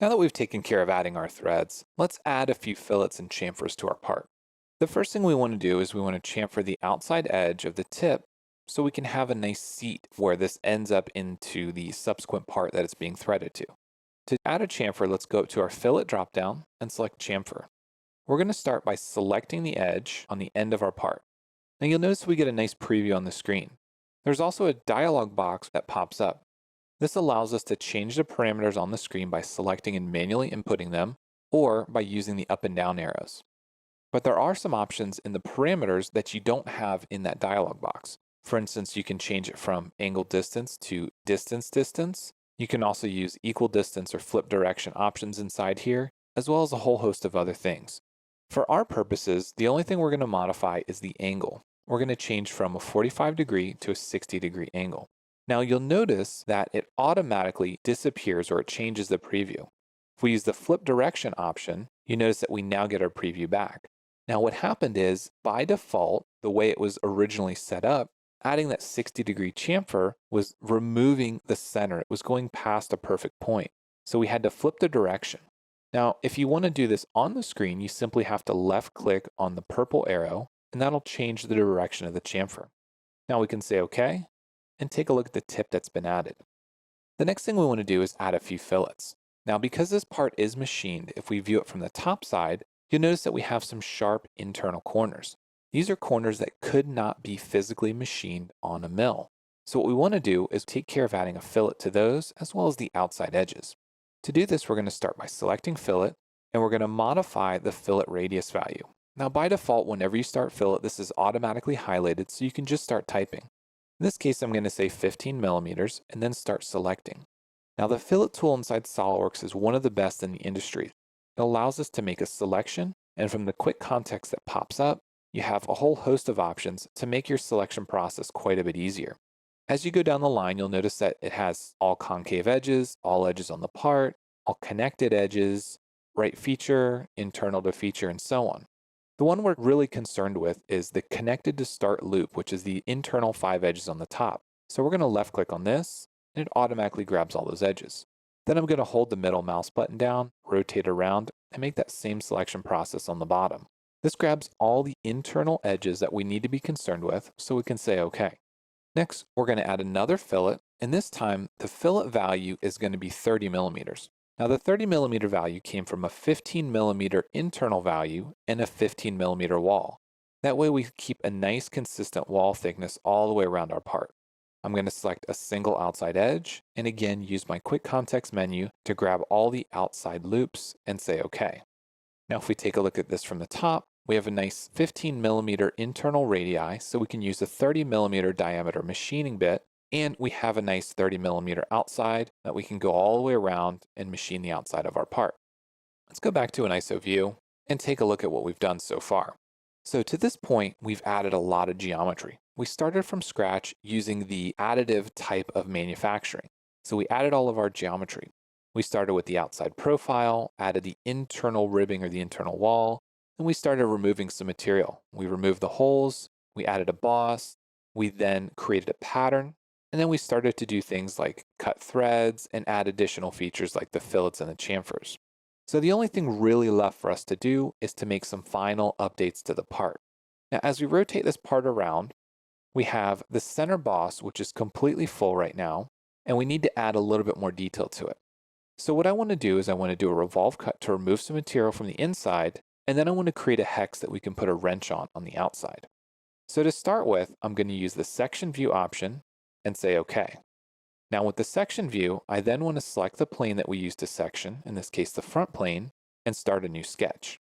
Now that we've taken care of adding our threads, let's add a few fillets and chamfers to our part. The first thing we want to do is we want to chamfer the outside edge of the tip so we can have a nice seat where this ends up into the subsequent part that it's being threaded to. To add a chamfer, let's go up to our fillet dropdown and select chamfer. We're going to start by selecting the edge on the end of our part. Now you'll notice we get a nice preview on the screen. There's also a dialog box that pops up. This allows us to change the parameters on the screen by selecting and manually inputting them, or by using the up and down arrows. But there are some options in the parameters that you don't have in that dialog box. For instance, you can change it from angle distance to distance distance. You can also use equal distance or flip direction options inside here, as well as a whole host of other things. For our purposes, the only thing we're going to modify is the angle. We're going to change from a 45-degree to a 60-degree angle. Now you'll notice that it automatically disappears or it changes the preview. If we use the flip direction option, you notice that we now get our preview back. Now what happened is, by default, the way it was originally set up, adding that 60-degree chamfer was removing the center. It was going past a perfect point. So we had to flip the direction. Now, if you want to do this on the screen, you simply have to left click on the purple arrow, and that'll change the direction of the chamfer. Now we can say OK, and take a look at the tip that's been added. The next thing we want to do is add a few fillets. Now, because this part is machined, if we view it from the top side, you'll notice that we have some sharp internal corners. These are corners that could not be physically machined on a mill. So what we want to do is take care of adding a fillet to those, as well as the outside edges. To do this, we're going to start by selecting fillet, and we're going to modify the fillet radius value. Now, by default, whenever you start fillet, this is automatically highlighted, so you can just start typing. In this case, I'm going to say 15 millimeters and then start selecting. Now, the fillet tool inside SolidWorks is one of the best in the industry. It allows us to make a selection, and from the quick context that pops up, you have a whole host of options to make your selection process quite a bit easier. As you go down the line, you'll notice that it has all concave edges, all edges on the part, all connected edges, right feature, internal to feature, and so on. The one we're really concerned with is the connected to start loop, which is the internal 5 edges on the top. So we're going to left click on this, and it automatically grabs all those edges. Then I'm going to hold the middle mouse button down, rotate around, and make that same selection process on the bottom. This grabs all the internal edges that we need to be concerned with, so we can say OK. Next, we're going to add another fillet, and this time the fillet value is going to be 30 millimeters. Now the 30 millimeter value came from a 15 millimeter internal value and a 15 millimeter wall. That way we keep a nice consistent wall thickness all the way around our part. I'm going to select a single outside edge, and again use my quick context menu to grab all the outside loops and say OK. Now if we take a look at this from the top, we have a nice 15 millimeter internal radii, so we can use a 30 millimeter diameter machining bit, and we have a nice 30 millimeter outside that we can go all the way around and machine the outside of our part. Let's go back to an ISO view and take a look at what we've done so far. So to this point, we've added a lot of geometry. We started from scratch using the additive type of manufacturing. So we added all of our geometry. We started with the outside profile, added the internal ribbing or the internal wall, and we started removing some material. We removed the holes, we added a boss, we then created a pattern, and then we started to do things like cut threads and add additional features like the fillets and the chamfers. So the only thing really left for us to do is to make some final updates to the part. Now, as we rotate this part around, we have the center boss, which is completely full right now, and we need to add a little bit more detail to it. So what I want to do is I want to do a revolve cut to remove some material from the inside, and then I want to create a hex that we can put a wrench on the outside. So to start with, I'm going to use the section view option and say OK. Now with the section view, I then want to select the plane that we used to section, in this case the front plane, and start a new sketch.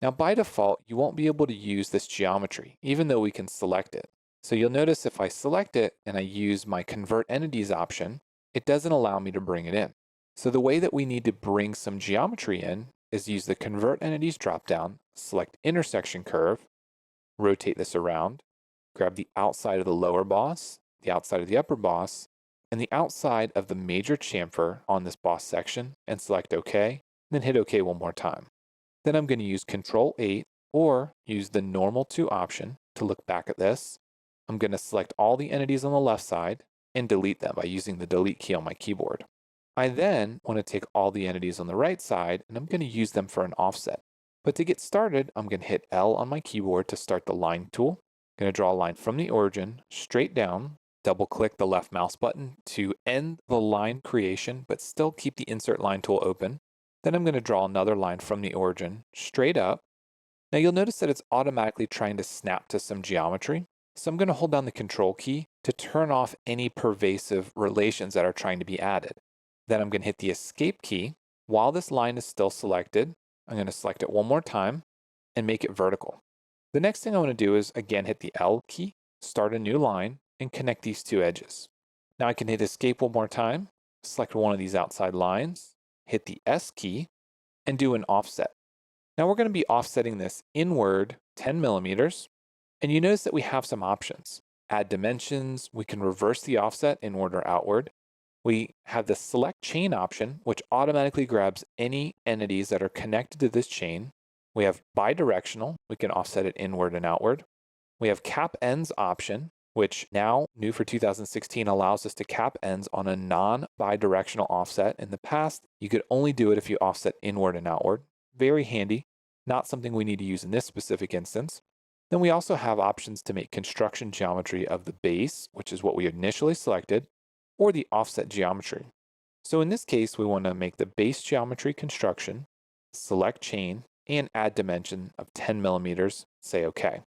Now by default, you won't be able to use this geometry, even though we can select it. So you'll notice if I select it and I use my convert entities option, it doesn't allow me to bring it in. So the way that we need to bring some geometry in is use the convert entities dropdown, select intersection curve, rotate this around, grab the outside of the lower boss, the outside of the upper boss, and the outside of the major chamfer on this boss section, and select OK, then hit OK one more time. Then I'm going to use Control 8 or use the Normal to option to look back at this. I'm going to select all the entities on the left side and delete them by using the delete key on my keyboard. I then want to take all the entities on the right side and I'm going to use them for an offset. But to get started, I'm going to hit L on my keyboard to start the line tool. I'm going to draw a line from the origin straight down, double click the left mouse button to end the line creation, but still keep the insert line tool open. Then I'm going to draw another line from the origin straight up. Now you'll notice that it's automatically trying to snap to some geometry. So I'm going to hold down the control key to turn off any pervasive relations that are trying to be added. Then I'm going to hit the escape key. While this line is still selected, I'm going to select it one more time and make it vertical. The next thing I want to do is again hit the L key, start a new line, and connect these two edges. Now I can hit escape one more time, select one of these outside lines, hit the S key, and do an offset. Now we're going to be offsetting this inward 10 millimeters, and you notice that we have some options. Add dimensions, we can reverse the offset inward or outward. We have the select chain option, which automatically grabs any entities that are connected to this chain. We have bidirectional, we can offset it inward and outward. We have cap ends option, which now, new for 2016, allows us to cap ends on a non-bidirectional offset. In the past, you could only do it if you offset inward and outward. Very handy, not something we need to use in this specific instance. Then we also have options to make construction geometry of the base, which is what we initially selected, or the offset geometry. So in this case, we want to make the base geometry construction, select chain, and add dimension of 10 millimeters, say OK.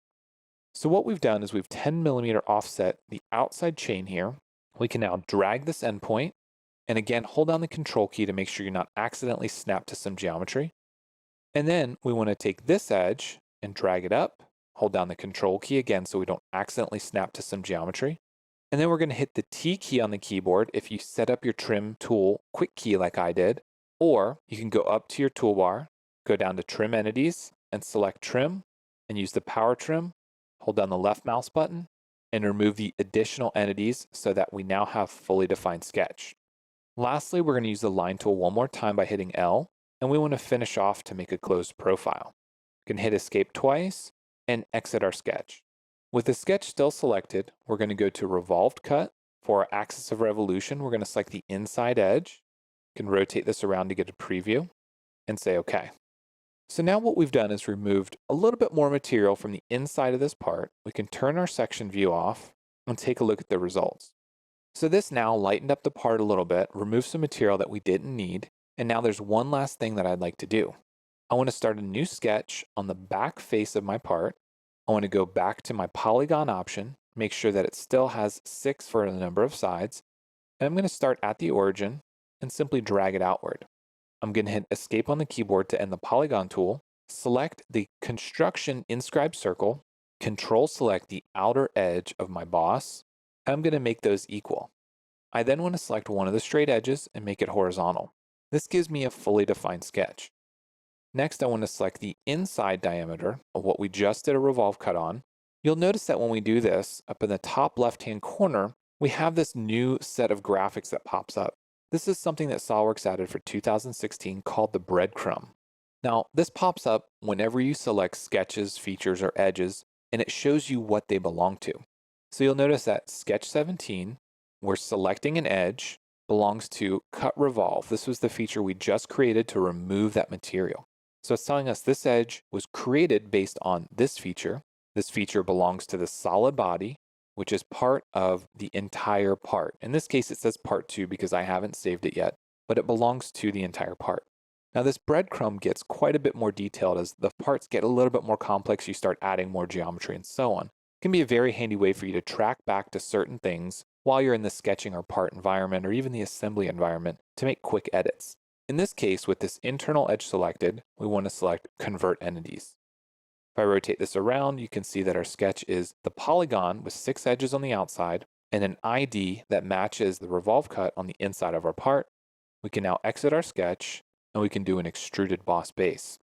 So what we've done is we've 10 millimeter offset the outside chain here. We can now drag this endpoint, and again, hold down the control key to make sure you're not accidentally snapped to some geometry. And then we want to take this edge and drag it up, hold down the control key again so we don't accidentally snap to some geometry. And then we're going to hit the T key on the keyboard if you set up your trim tool quick key like I did, or you can go up to your toolbar, go down to trim entities and select trim and use the power trim, hold down the left mouse button and remove the additional entities so that we now have fully defined sketch. Lastly, we're going to use the line tool one more time by hitting L, and we want to finish off to make a closed profile. We can hit escape twice and exit our sketch. With the sketch still selected, we're going to go to revolved cut. For our axis of revolution, we're going to select the inside edge. You can rotate this around to get a preview and say OK. So now what we've done is removed a little bit more material from the inside of this part. We can turn our section view off and take a look at the results. So this now lightened up the part a little bit, removed some material that we didn't need, and now there's one last thing that I'd like to do. I want to start a new sketch on the back face of my part. I want to go back to my polygon option, make sure that it still has 6 for the number of sides, and I'm going to start at the origin and simply drag it outward. I'm going to hit escape on the keyboard to end the polygon tool, select the construction inscribed circle, control select the outer edge of my boss, and I'm going to make those equal. I then want to select one of the straight edges and make it horizontal. This gives me a fully defined sketch. Next, I want to select the inside diameter of what we just did a revolve cut on. You'll notice that when we do this, up in the top left-hand corner, we have this new set of graphics that pops up. This is something that SolidWorks added for 2016 called the breadcrumb. Now, this pops up whenever you select sketches, features, or edges, and it shows you what they belong to. So you'll notice that sketch 17, we're selecting an edge, belongs to cut revolve. This was the feature we just created to remove that material. So it's telling us this edge was created based on this feature. This feature belongs to the solid body, which is part of the entire part. In this case, it says part 2 because I haven't saved it yet, but it belongs to the entire part. Now this breadcrumb gets quite a bit more detailed as the parts get a little bit more complex, you start adding more geometry and so on. It can be a very handy way for you to track back to certain things while you're in the sketching or part environment or even the assembly environment to make quick edits. In this case, with this internal edge selected, we want to select Convert Entities. If I rotate this around, you can see that our sketch is the polygon with 6 edges on the outside and an ID that matches the revolve cut on the inside of our part. We can now exit our sketch and we can do an extruded boss base.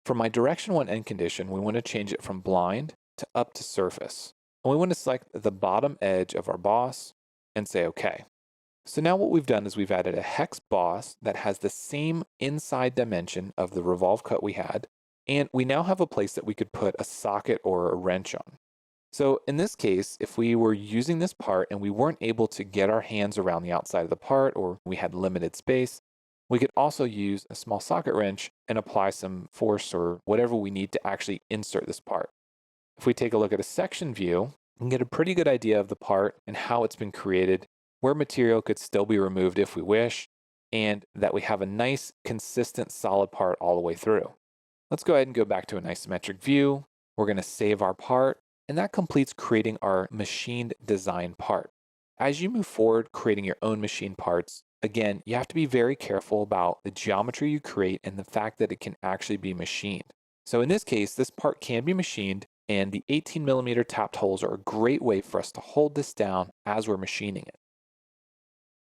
For my direction 1 end condition, we want to change it from blind to up to surface. And we want to select the bottom edge of our boss and say OK. So now what we've done is we've added a hex boss that has the same inside dimension of the revolve cut we had, and we now have a place that we could put a socket or a wrench on. So in this case, if we were using this part and we weren't able to get our hands around the outside of the part, or we had limited space, we could also use a small socket wrench and apply some force or whatever we need to actually insert this part. If we take a look at a section view, we can get a pretty good idea of the part and how it's been created, where material could still be removed if we wish, and that we have a nice, consistent, solid part all the way through. Let's go ahead and go back to an isometric view. We're going to save our part, and that completes creating our machined design part. As you move forward creating your own machine parts, again, you have to be very careful about the geometry you create and the fact that it can actually be machined. So in this case, this part can be machined, and the 18mm tapped holes are a great way for us to hold this down as we're machining it.